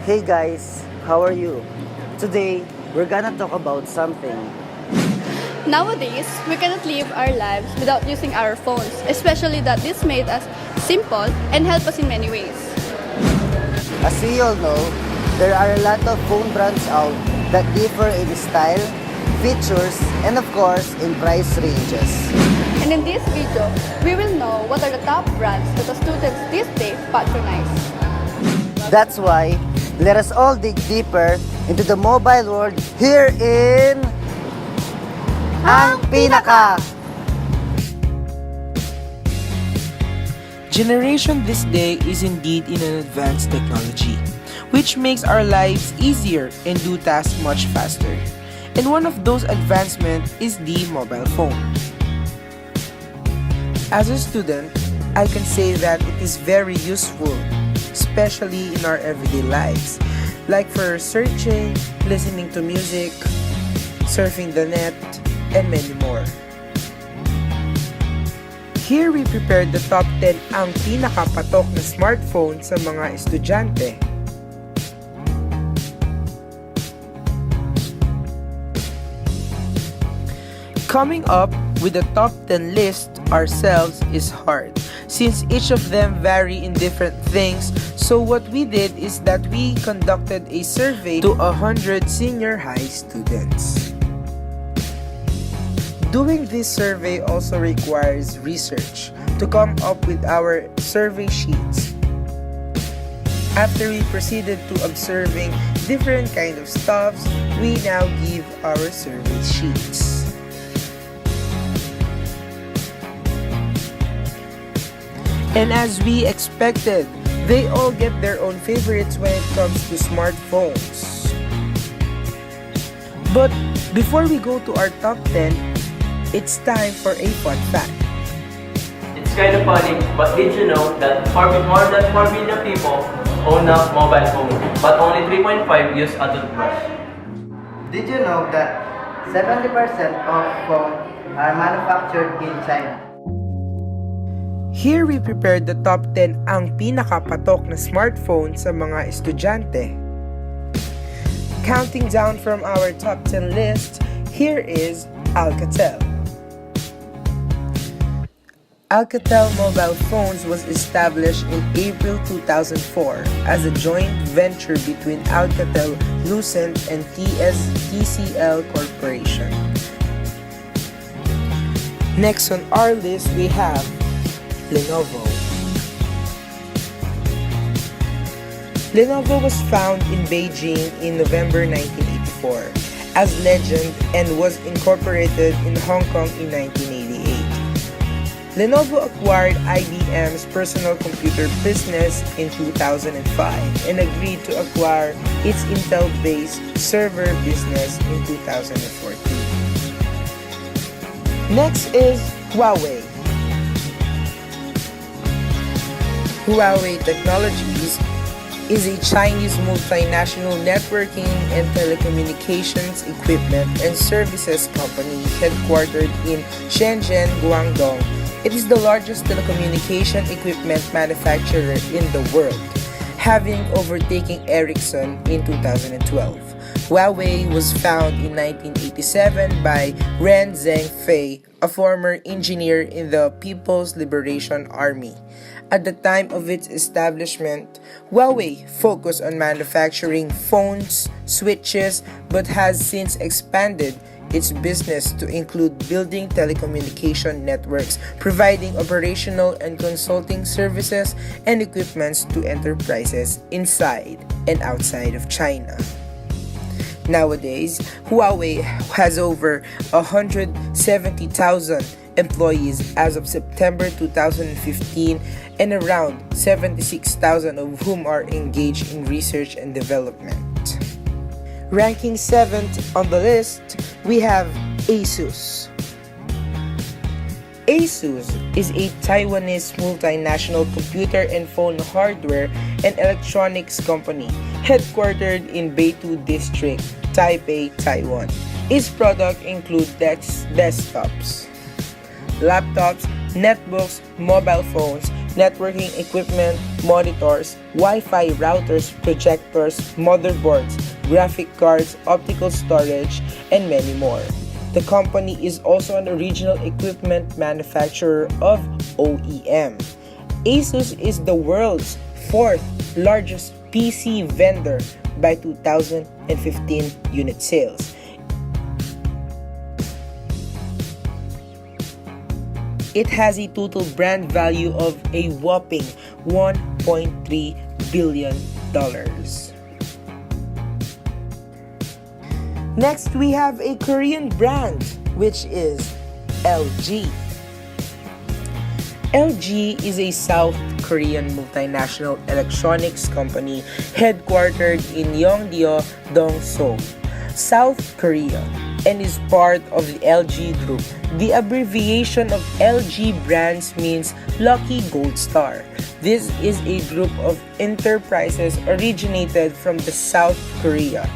Hey guys, how are you? Today, we're gonna talk about something. Nowadays, we cannot live our lives without using our phones, especially that this made us simple and help us in many ways. As we all know, there are a lot of phone brands out that differ in style, features, and of course, in price ranges. And in this video, we will know what are the top brands that the students these days patronize. That's why, let us all dig deeper into the mobile world here in Ang Pinaka! Generation this day is indeed in an advanced technology, which makes our lives easier and do tasks much faster. And one of those advancements is the mobile phone. As a student, I can say that it is very useful, especially in our everyday lives, like for searching, listening to music, surfing the net, and many more. Here we prepared the top 10 ang pinakapatok na smartphone sa mga estudyante. Coming up with the top 10 list ourselves is hard, since each of them vary in different things. So what we did is that we conducted a survey to 100 senior high students. Doing this survey also requires research to come up with our survey sheets. After we proceeded to observing different kind of stuffs, we now give our survey sheets. And as we expected, they all get their own favorites when it comes to smartphones. But before we go to our top 10, it's time for a fun fact. It's kind of funny, but did you know that more than 4 billion people own a mobile phone, but only 3.5 use a toothbrush? Did you know that 70% of phones are manufactured in China? Here we prepared the top 10 ang pinakapatok na smartphone sa mga estudyante. Counting down from our top 10 list, here is Alcatel. Alcatel Mobile Phones was established in April 2004 as a joint venture between Alcatel Lucent and TCL Corporation. Next on our list, we have Lenovo. Lenovo was found in Beijing in November 1984 as Legend and was incorporated in Hong Kong in 1988. Lenovo acquired IBM's personal computer business in 2005 and agreed to acquire its Intel-based server business in 2014. Next is Huawei. Huawei Technologies is a Chinese multinational networking and telecommunications equipment and services company headquartered in Shenzhen, Guangdong. It is the largest telecommunication equipment manufacturer in the world, having overtaken Ericsson in 2012. Huawei was founded in 1987 by Ren Zhengfei, a former engineer in the People's Liberation Army. At the time of its establishment, Huawei focused on manufacturing phones, switches, but has since expanded its business to include building telecommunication networks, providing operational and consulting services and equipments to enterprises inside and outside of China. Nowadays, Huawei has over 170,000 employees as of September 2015, and around 76,000 of whom are engaged in research and development. Ranking 7th on the list, we have Asus. Asus is a Taiwanese multinational computer and phone hardware and electronics company headquartered in Beitou District, Taipei, Taiwan. Its products include desktops, laptops, netbooks, mobile phones, networking equipment, monitors, Wi-Fi routers, projectors, motherboards, graphic cards, optical storage, and many more. The company is also an original equipment manufacturer of OEM. Asus is the world's fourth largest PC vendor by 2015 unit sales. It has a total brand value of a whopping $1.3 billion. Next, we have a Korean brand, which is LG. LG is a South Korean multinational electronics company headquartered in Yeongdeok, Dongso, South Korea, and is part of the LG Group. The abbreviation of LG brands means Lucky Gold Star. This is a group of enterprises originated from the South Korea.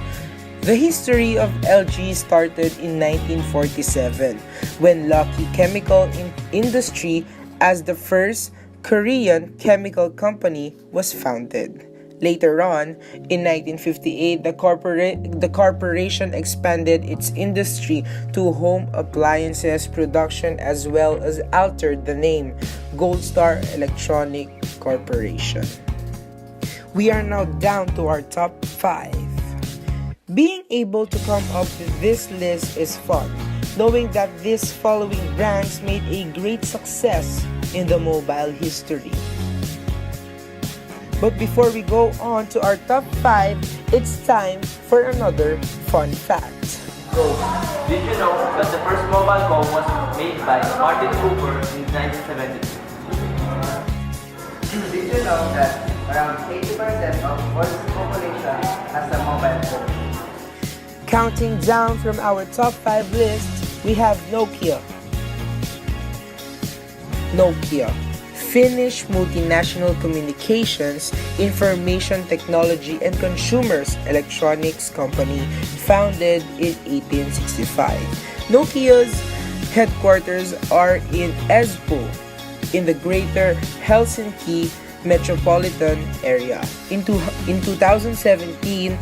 The history of LG started in 1947 when Lucky Chemical Industry as the first Korean chemical company was founded. Later on, in 1958, the corporation expanded its industry to home appliances production as well as altered the name Gold Star Electronic Corporation. We are now down to our top 5. Being able to come up with this list is fun, knowing that these following brands made a great success in the mobile history. But before we go on to our top 5, it's time for another fun fact. So, did you know that the first mobile phone was made by Martin Cooper in 1972? Did you know that around 80% of world's population has a mobile phone? Counting down from our top 5 list, we have Nokia. Nokia, Finnish multinational communications, information technology, and consumers electronics company founded in 1865. Nokia's headquarters are in Espoo, in the Greater Helsinki metropolitan area. In 2017,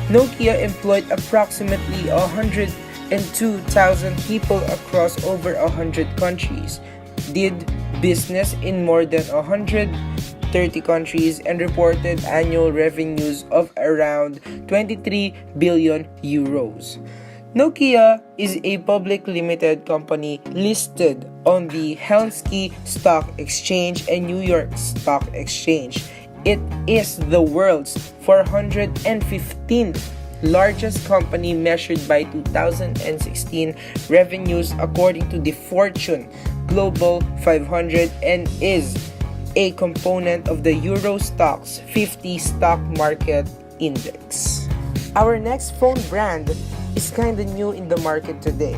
Nokia employed approximately 102,000 people across over 100 countries, did business in more than 130 countries, and reported annual revenues of around 23 billion euros. Nokia is a public limited company listed on the Helsinki Stock Exchange and New York Stock Exchange. It is the world's 415th largest company measured by 2016 revenues according to the Fortune Global 500 and is a component of the Euro Stoxx 50 stock market index. Our next phone brand is kinda new in the market today,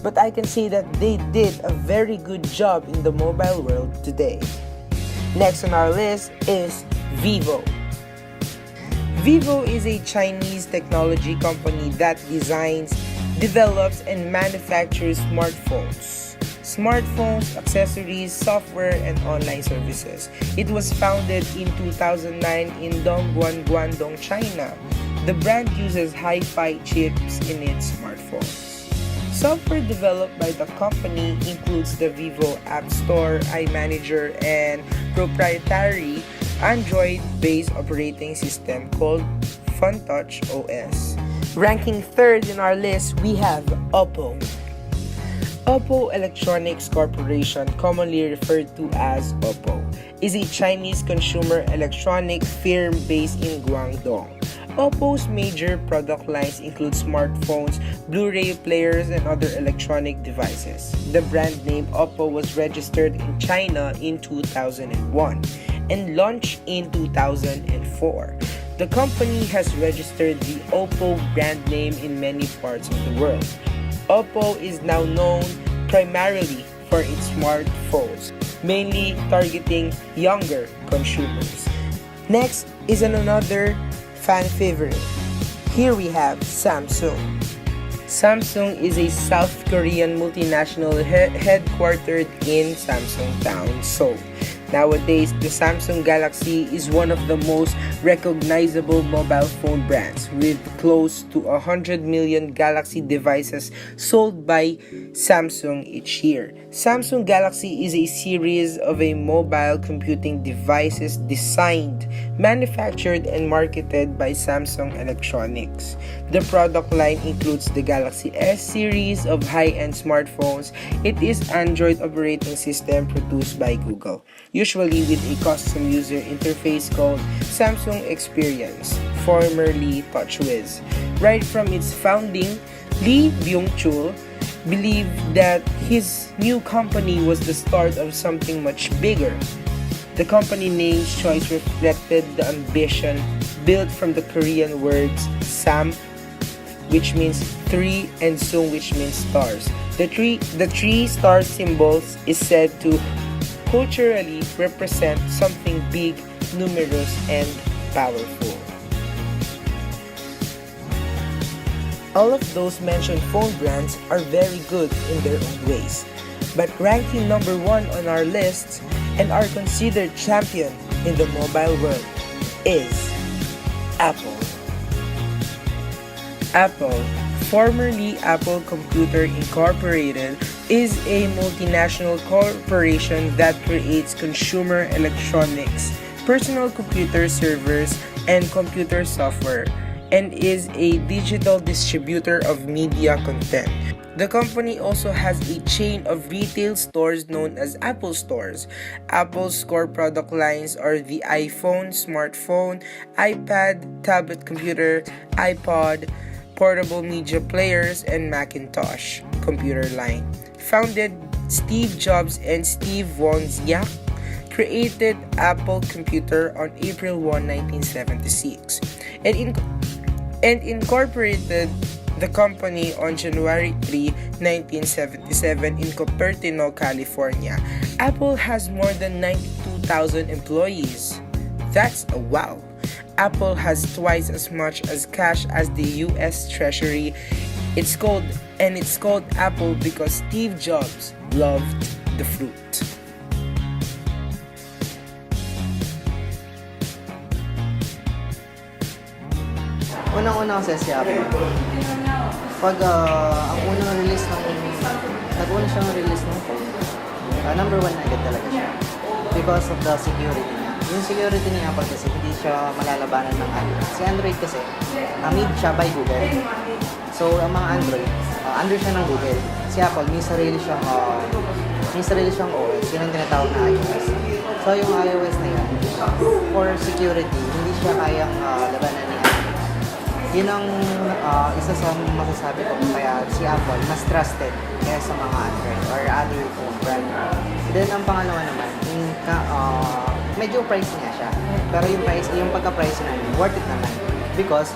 but I can say that they did a very good job in the mobile world today. Next on our list is Vivo. Vivo is a Chinese technology company that designs, develops, and manufactures smartphones, accessories, software, and online services. It was founded in 2009 in Dongguan, Guangdong, China. The brand uses hi-fi chips in its smartphones. Software developed by the company includes the Vivo App Store, iManager, and proprietary Android-based operating system called FunTouch OS. Ranking third in our list, we have Oppo. Oppo Electronics Corporation, commonly referred to as Oppo, is a Chinese consumer electronic firm based in Guangdong. Oppo's major product lines include smartphones, Blu-ray players, and other electronic devices. The brand name Oppo was registered in China in 2001 and launched in 2004. The company has registered the Oppo brand name in many parts of the world. Oppo is now known primarily for its smartphones, mainly targeting younger consumers. Next is another fan favorite. Here we have Samsung. Samsung is a South Korean multinational headquartered in Samsung Town, Seoul. Nowadays, the Samsung Galaxy is one of the most recognizable mobile phone brands, with close to 100 million Galaxy devices sold by Samsung each year. Samsung Galaxy is a series of mobile computing devices designed, manufactured, and marketed by Samsung Electronics. The product line includes the Galaxy S series of high-end smartphones. It is Android operating system produced by Google, usually with a custom user interface called Samsung Experience, formerly TouchWiz. Right from its founding, Lee Byung-chul believed that his new company was the start of something much bigger. The company name's choice reflected the ambition built from the Korean words Sam, which means three, and Sung, which means stars. The three star symbols is said to culturally represent something big, numerous, and powerful. All of those mentioned phone brands are very good in their own ways, but ranking number one on our list and are considered champion in the mobile world is Apple. Apple, formerly Apple Computer Incorporated, is a multinational corporation that creates consumer electronics, personal computer servers, and computer software, and is a digital distributor of media content. The company also has a chain of retail stores known as Apple Stores. Apple's core product lines are the iPhone, smartphone, iPad, tablet computer, iPod, portable media players, and Macintosh computer line. Founded Steve Jobs and Steve Wozniak created Apple Computer on April 1, 1976, and incorporated the company on January 3, 1977 in Cupertino, California. Apple has more than 92,000 employees. That's a wow! Apple has twice as much as cash as the US Treasury. It's called Apple because Steve Jobs loved the fruit. Unang-una kasi si Apple. Pag ang unang release ng nag-una siyang release ng phone, number one na agad talaga siya. Because of the security niya. Yung security ni Apple kasi hindi siya malalabanan ng Android. Si Android kasi, made siya by Google. So, ang mga Android, under siya ng Google. Si Apple, may sarili siyang OS. Yun ang tinatawag na iOS. So, yung iOS na yun, for security, hindi siya kayang labanan ni Android. Yun ang isa sa masasabi ko kaya si Apple mas trusted kaya sa mga Android or other phone brand. Then ang pangalawa naman, medyo price niya siya. Pero yung pagka-price na worth it naman. Because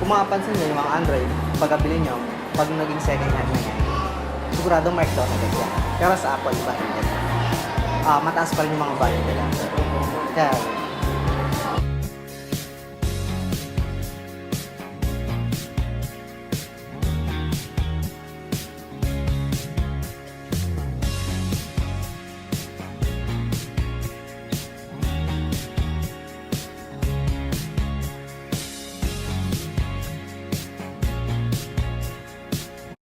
kung mapapansin nyo yung mga Android, pagkabili nyo, pag naging second hand na yan, siguradong marked down agad yan. Pero sa Apple, iba hindi. Mataas pa rin yung mga value nila. Kaya